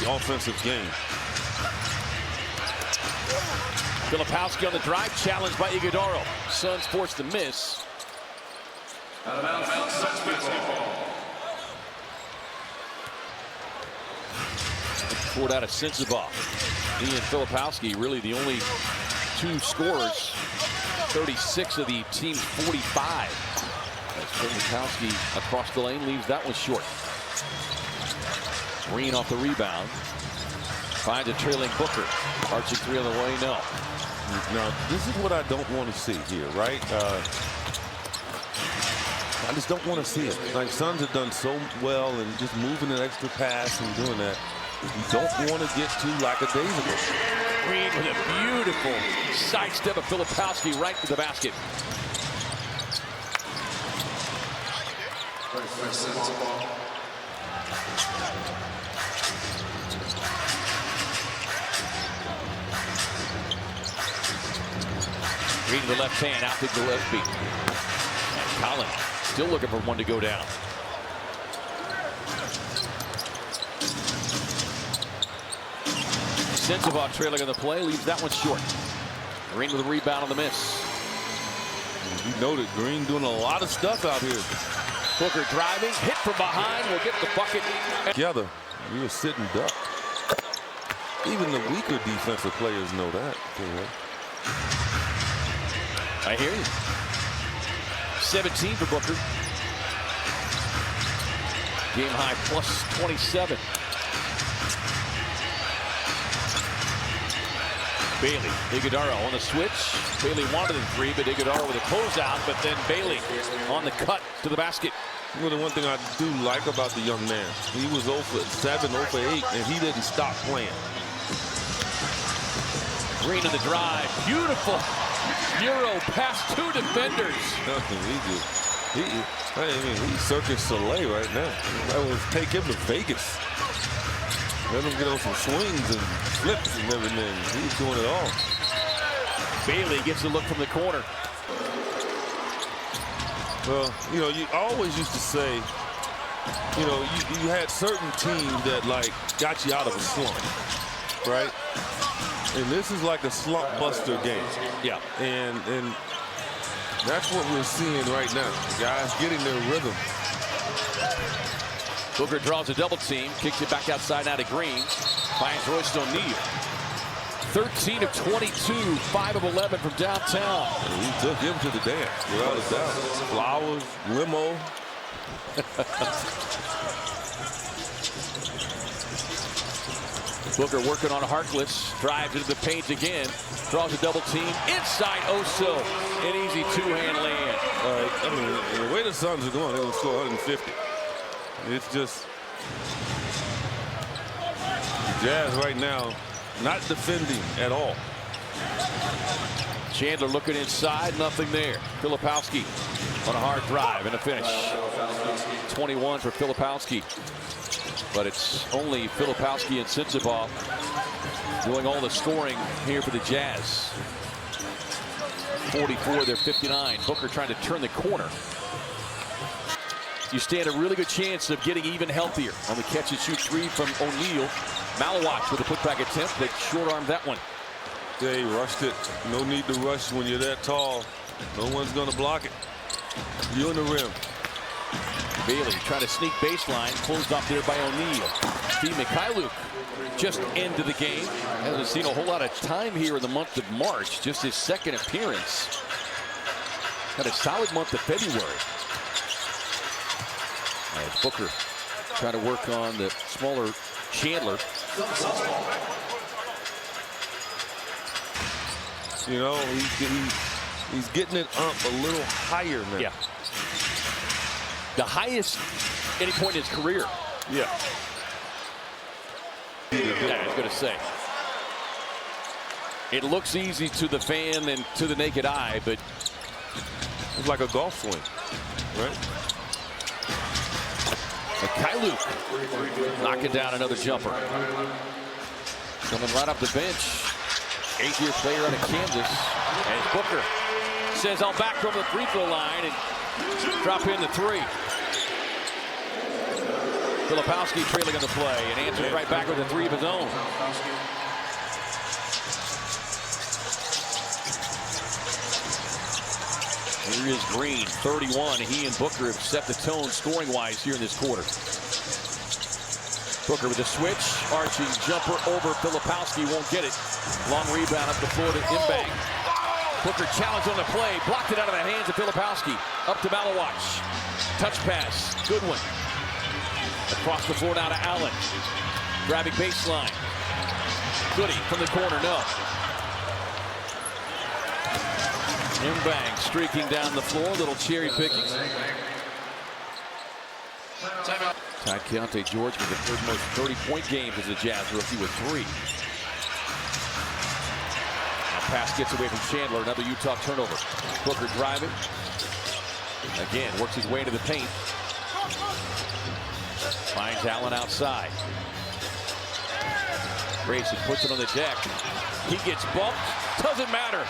the offensive game. Filipowski on the drive, challenged by Iguodaro. Suns forced to miss. Out of bounds, Suns basketball. Poured out of Sensabaugh. He and Filipowski really the only two scorers. 36 of the team's 45. As Filipowski across the lane leaves that one short. Green off the rebound. Finds a trailing Booker. Arching three on the way, no. Now, this is what I don't want to see here, right? I just don't want to see it. Like, Suns have done so well and just moving an extra pass and doing that. You don't want to get too lackadaisical. Green with a beautiful sidestep of Filipowski right to the basket. Green to the left hand, out to Gillespie. And Collins still looking for one to go down. Sensabaugh trailing on the play, leaves that one short. Green with a rebound on the miss. You noted Green doing a lot of stuff out here. Booker driving, hit from behind, will get the bucket. Together, we were sitting duck. Even the weaker defensive players know that. I hear you. 17 for Booker. Game high plus 27. Bailey, Iguodaro on the switch. Bailey wanted the three, but Iguodaro with a closeout, but then Bailey on the cut to the basket. Well, the one thing I do like about the young man, he was 0 for 7, 0 for 8, and he didn't stop playing. Green on the drive, beautiful Euro past two defenders. He's Circus Soleil right now. I would take him to Vegas. Let him get on some swings and flips and everything. He's doing it all. Bailey gets a look from the corner. Well, you know, you always used to say, you know, you had certain teams that, like, got you out of a slump, right? And this is like a slump buster game. Yeah. And that's what we're seeing right now. The guys getting their rhythm. Booker draws a double team, kicks it back outside now to Green. Finds Royce O'Neal. 13 of 22, 5 of 11 from downtown. And he took him to the dance, without a doubt. Flowers, limo. Booker working on Harkless, drives into the paint again, draws a double team inside Oso, an easy two-hand land. I mean, the way the Suns are going, they're going to score 150. It's just Jazz right now not defending at all. Chandler looking inside, nothing there. Filipowski on a hard drive and a finish. 21 for Filipowski. But it's only Filipowski and Sensabaugh doing all the scoring here for the Jazz. 44, they're 59. Booker trying to turn the corner. You stand a really good chance of getting even healthier on the catch and shoot three from O'Neal. Malawach with a putback attempt, but short-armed that one. They rushed it. No need to rush when you're that tall. No one's going to block it. You in the rim. Bailey trying to sneak baseline, closed off there by O'Neal. Steve Mikhailuk just into the game. Hasn't seen a whole lot of time here in the month of March. Just his second appearance. Had a solid month of February. As Booker trying to work on the smaller Chandler. You know, he's getting it up a little higher now. Yeah. The highest any point in his career. Yeah. I was going to say. It looks easy to the fan and to the naked eye, but it's like a golf swing, right? Mikhailuk knocking down another jumper. Coming right up the bench. 8-year player out of Kansas. And Booker says, I'll back from the free throw line and drop in the three. Filipowski trailing on the play and answers right back with a three of his own. Here is Green, 31. He and Booker have set the tone scoring-wise here in this quarter. Booker with a switch, arching jumper over Filipowski, won't get it. Long rebound up the floor to Imbang. Booker challenged on the play, blocked it out of the hands of Filipowski. Up to Malawach. Touch pass, good one. Across the floor now to Allen. Grabbing baseline. Goody from the corner, no. Imbang streaking down the floor, little cherry picking. Ty Keontae George with the third most 30-point games as a Jazz rookie with 3. Now pass gets away from Chandler, another Utah turnover. Booker driving. Again, works his way into the paint. Finds Allen outside. Grayson puts it on the deck. He gets bumped. Doesn't matter.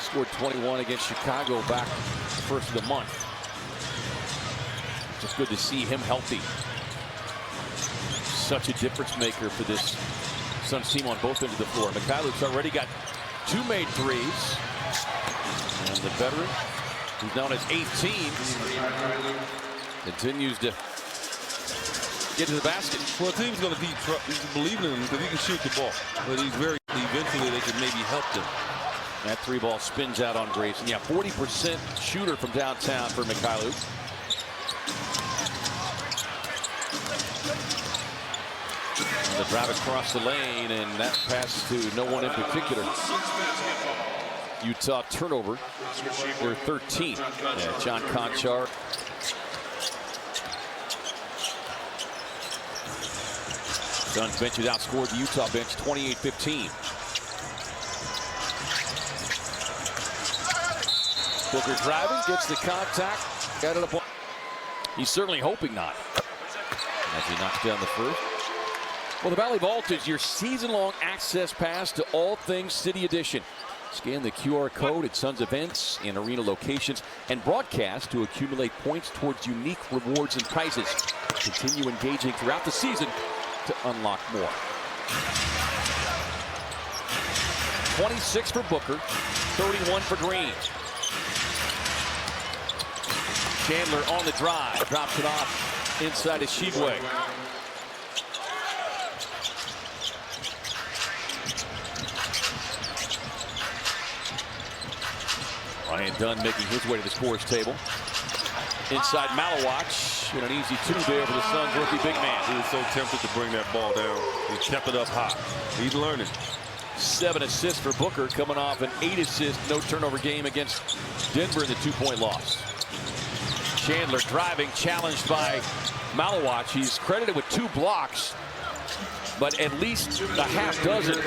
Scored 21 against Chicago back the first of the month. Just good to see him healthy. Such a difference maker for this Suns team on both ends of the floor. Mikhailov's already got 2 made threes. And the veteran, who's known as 18, continues to get to the basket. Well, the team's going to keep believing in him because he can shoot the ball. But he's very, eventually they can maybe help them. That 3 ball spins out on Grayson. Yeah, 40% shooter from downtown for Mikhailuk. The drive across the lane, and that pass to no one in particular. Utah turnover, their 13th. Yeah, John Konchar. Suns bench has outscored the Utah bench 28-15. Booker driving, gets the contact, got it up. He's certainly hoping not. As he knocks down the first. Well, the Valley Vault is your season-long access pass to all things City Edition. Scan the QR code at Suns events and arena locations and broadcast to accumulate points towards unique rewards and prizes. Continue engaging throughout the season to unlock more. 26 for Booker, 31 for Green. Chandler on the drive, drops it off inside to Shibwe. Ryan Dunn making his way to the scores table. Inside Malawach, and an easy 2 there for the Suns rookie big man. He was so tempted to bring that ball down. He kept it up high. He's learning. 7 assists for Booker, coming off an 8-assist, no turnover game against Denver in the 2-point loss. Chandler driving, challenged by Malawach. He's credited with 2 blocks, but at least a half dozen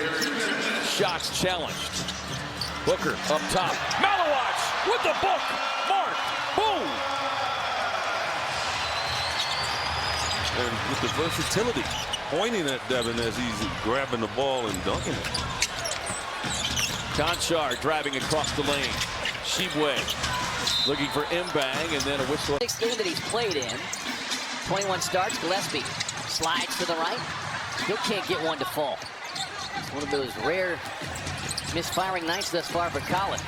shots challenged. Booker up top. Malawach with the book. Mark. Boom. And with the versatility, pointing at Devin as he's grabbing the ball and dunking it. Konchar driving across the lane. Shibwe looking for Imbang, and then a whistle. 6th game that he's played in. 21 starts. Gillespie slides to the right. Still can't get one to fall. It's one of those rare misfiring nights thus far for Colin.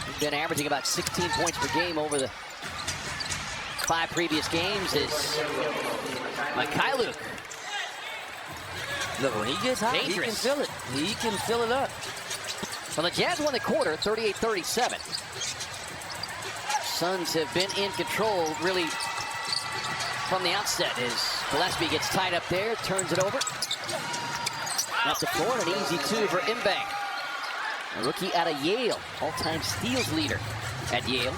He's been averaging about 16 points per game over the 5 previous games. Is Mikhailuk. Look, when he gets hot, Dangerous. he can feel it. He can fill it up. Well, the Jazz won the quarter, 38-37. Suns have been in control, really, from the outset as Gillespie gets tied up there, turns it over. Off the floor, an easy 2 for Imbang. A rookie out of Yale, all-time steals leader at Yale.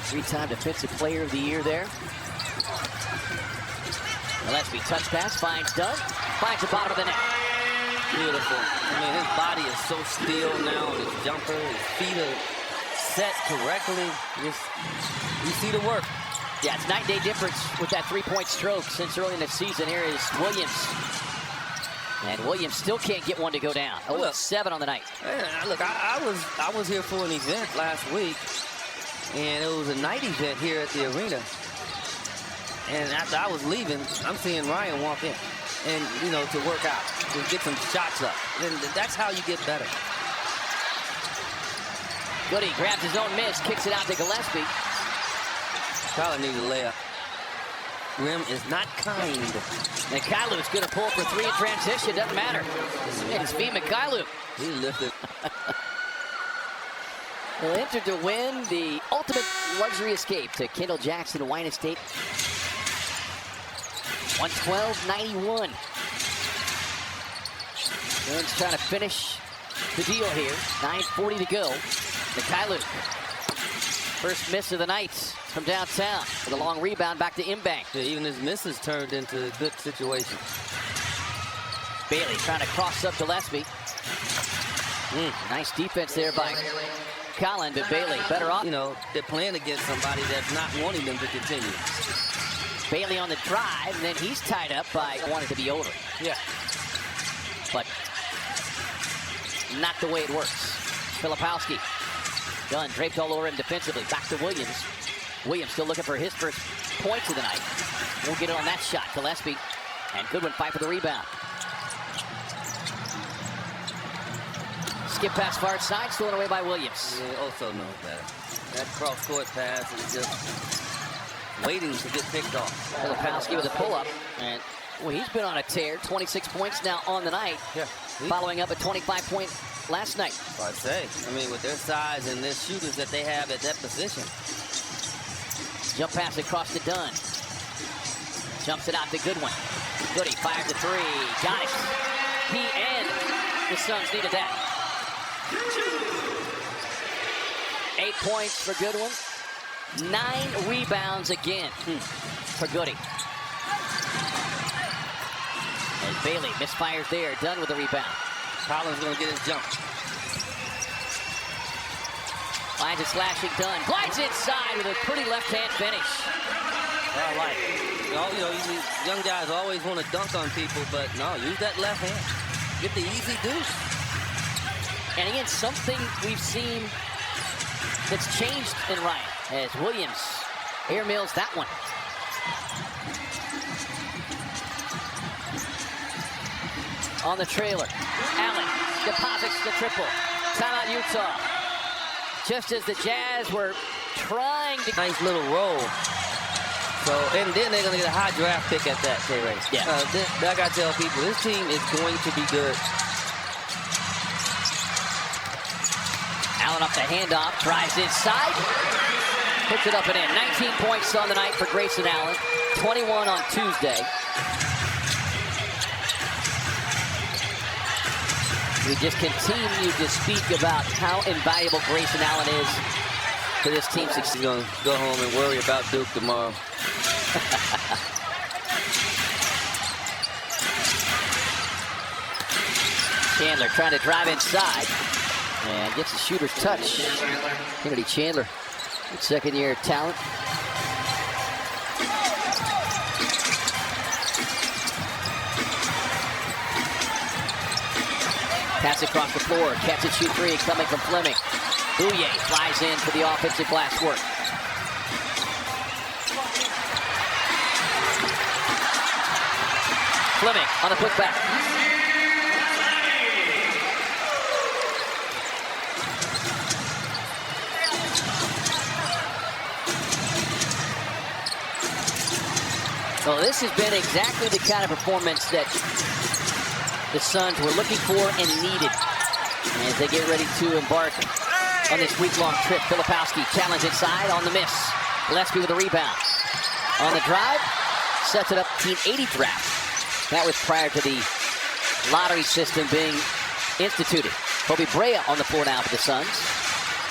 3-time Defensive Player of the Year there. Gillespie touch pass, finds Dunn, finds the bottom of the net. Beautiful. I mean, his body is so still now. His jumper, his feet are set correctly. You see the work. Yeah, it's night and day difference with that 3-point stroke since early in the season. Here is Williams. And Williams still can't get one to go down. Oh, look, 7 on the night. Look, I was here for an event last week, and it was a night event here at the arena. And after I was leaving, I'm seeing Ryan walk in and, you know, to work out, to get some shots up. And that's how you get better. Goody grabs his own miss, kicks it out to Gillespie. Probably needs a layup. Rim is not kind. Mikhailu's going to pull for three in transition. Doesn't matter. It's V. Mikhailu. He lifted. He'll enter to win the ultimate luxury escape to Kendall Jackson, Wayne Estate. 112.91. Burns trying to finish the deal here. 9:40 to go. Mikhailu. First miss of the night from downtown with a long rebound back to Imbank. Yeah, even his misses turned into good situations. Bailey trying to cross up Gillespie. Nice defense there by Collin, but Bailey better off. You know, they're playing against somebody that's not wanting them to continue. Bailey on the drive, and then he's tied up by wanting to be over. Yeah. But not the way it works. Filipowski. Dunn draped all over him defensively. Back to Williams. Williams still looking for his first points of the night. Won't get it on that shot. Gillespie and Goodwin fight for the rebound. Skip pass far side, stolen away by Williams. Yeah, also knows better. That cross-court pass is just waiting to get picked off. Filipowski with a pull-up. And well, he's been on a tear. 26 points now on the night. Yeah. Following up a 25-point last night. I'd say. I mean, with their size and their shooters that they have at that position. Jump pass across to Dunn. Jumps it out to Goodwin. Goody fires the three. Got it. He and the Suns needed that. 8 points for Goodwin. 9 rebounds again for Goody. As Bailey misfires there. Dunn with the rebound. Collins going to get his jump. Finds a slashing Dunn. Glides inside with a pretty left-hand finish. All right. You know, these young guys always want to dunk on people, but no, use that left hand. Get the easy deuce. And again, something we've seen that's changed in Ryan as Williams airmails that one. On the trailer, Allen deposits the triple. Timeout Utah. Just as the Jazz were trying to... Nice little roll. So, and then they're going to get a high draft pick at that, K-Ray. Yeah. I got to tell people, this team is going to be good. Allen up the handoff, drives inside. Puts it up and in. 19 points on the night for Grayson Allen. 21 on Tuesday. We just continue to speak about how invaluable Grayson Allen is to this team's success. He's going to go home and worry about Duke tomorrow. Chandler trying to drive inside and gets the shooter's touch. Kennedy Chandler, second-year talent. Pass across the floor, catch and shoot three coming from Fleming. Bouye flies in for the offensive glass work. Fleming on a putback. Well, this has been exactly the kind of performance that the Suns were looking for and needed as they get ready to embark on this week-long trip. Filipowski challenge inside on the miss. Gillespie with a rebound. On the drive, sets it up Team 80 draft. That was prior to the lottery system being instituted. Kobe Brea on the floor now for the Suns.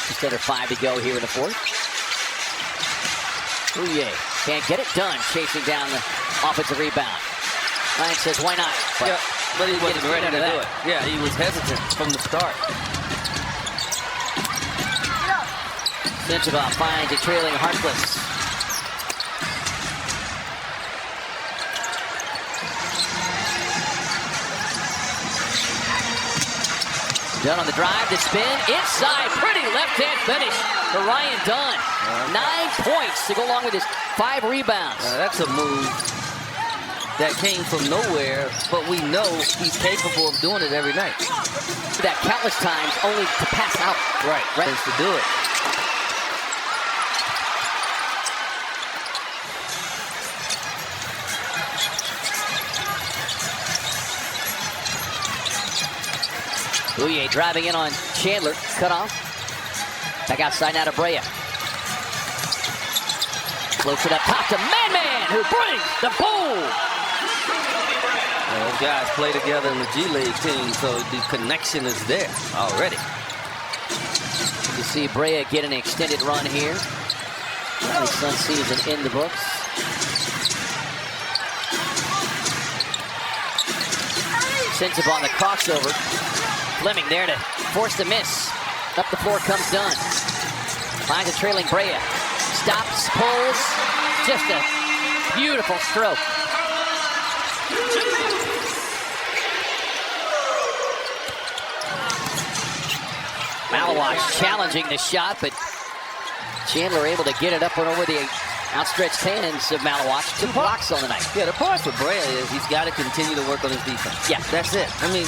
Just under 5 to go here in the fourth. Bouye can't get it done, chasing down the offensive rebound. Ryan says, why not? But, yeah, but he wasn't ready to do it. Yeah, he was hesitant from the start. Sensabaugh finds a trailing Harkless. Dunn on the drive, the spin, inside, pretty left-hand finish for Ryan Dunn. 9 points to go along with his 5 rebounds. That's a move that came from nowhere, but we know he's capable of doing it every night. That countless times only to pass out. Right. To do it. Bouye driving in on Chandler, cut off. Back outside now to Brea. Floats it up top to Man, who brings the boom. Those guys play together in the G League team, so the connection is there already. You see Brea get an extended run here. The Sun season in the books. Sensible on the crossover. Fleming there to force the miss. Up the floor comes Dunn. Finds a trailing Brea. Stops, pulls. Just a beautiful stroke. Malawacz challenging the shot, but Chandler able to get it up and over the outstretched hands of Malawacz. 2 blocks on the night. Yeah, the part for Brea is he's got to continue to work on his defense. Yeah. That's it. I mean,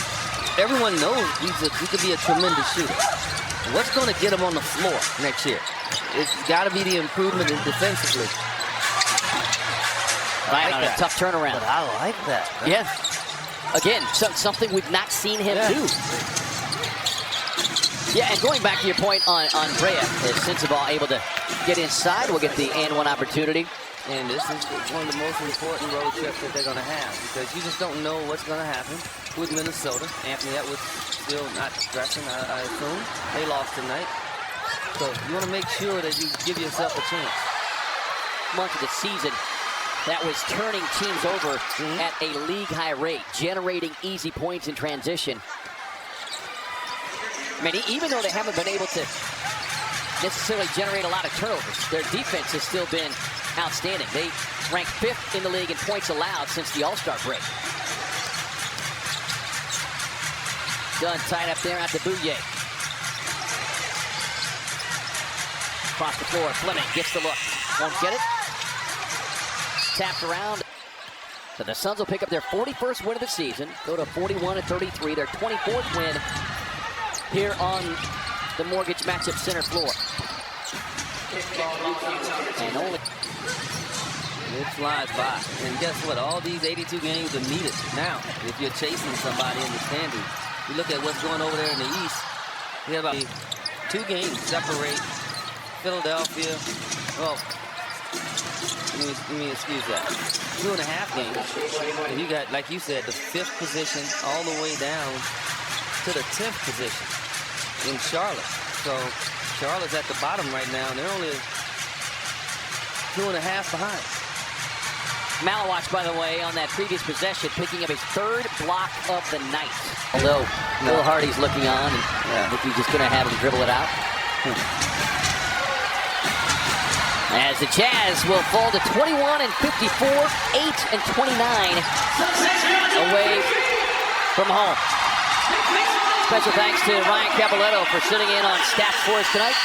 everyone knows he could be a tremendous shooter. What's going to get him on the floor next year? It's got to be the improvement defensively. Right on a tough turnaround. But I like that. Man. Yeah. Again, something we've not seen him do. Yeah, and going back to your point on Brea, is Sensible able to get inside? We'll get the and one opportunity. And this is one of the most important road trips that they're going to have, because you just don't know what's going to happen with Minnesota. Anthony Edwards still not dressing, I assume. They lost tonight. So you want to make sure that you give yourself a chance. Month of the season that was turning teams over at a league-high rate, generating easy points in transition. I mean, even though they haven't been able to necessarily generate a lot of turnovers, their defense has still been outstanding. They rank 5th in the league in points allowed since the All-Star break. Dunn tied up there at the Bouye. Across the floor, Fleming gets the look. Won't get it. Tapped around. So the Suns will pick up their 41st win of the season. Go to 41-33. Their 24th win here on the Mortgage Matchup Center floor. And only it flies by. And guess what? All these 82 games are needed now. If you're chasing somebody in the standings, you look at what's going over there in the East. We have about 2 games separate Philadelphia. Well, let me excuse that. 2.5 games. And you got, like you said, the 5th position all the way down to the 10th position in Charlotte. So Charlotte's at the bottom right now, and they're only 2.5 behind. Malawacz, by the way, on that previous possession, picking up his 3rd block of the night. Although Will Hardy's looking on, and I think he's just going to have him dribble it out. As the Jazz will fall to 21-54, 8-29 away from home. Special thanks to Ryan Capoletto for sitting in on stats for us tonight.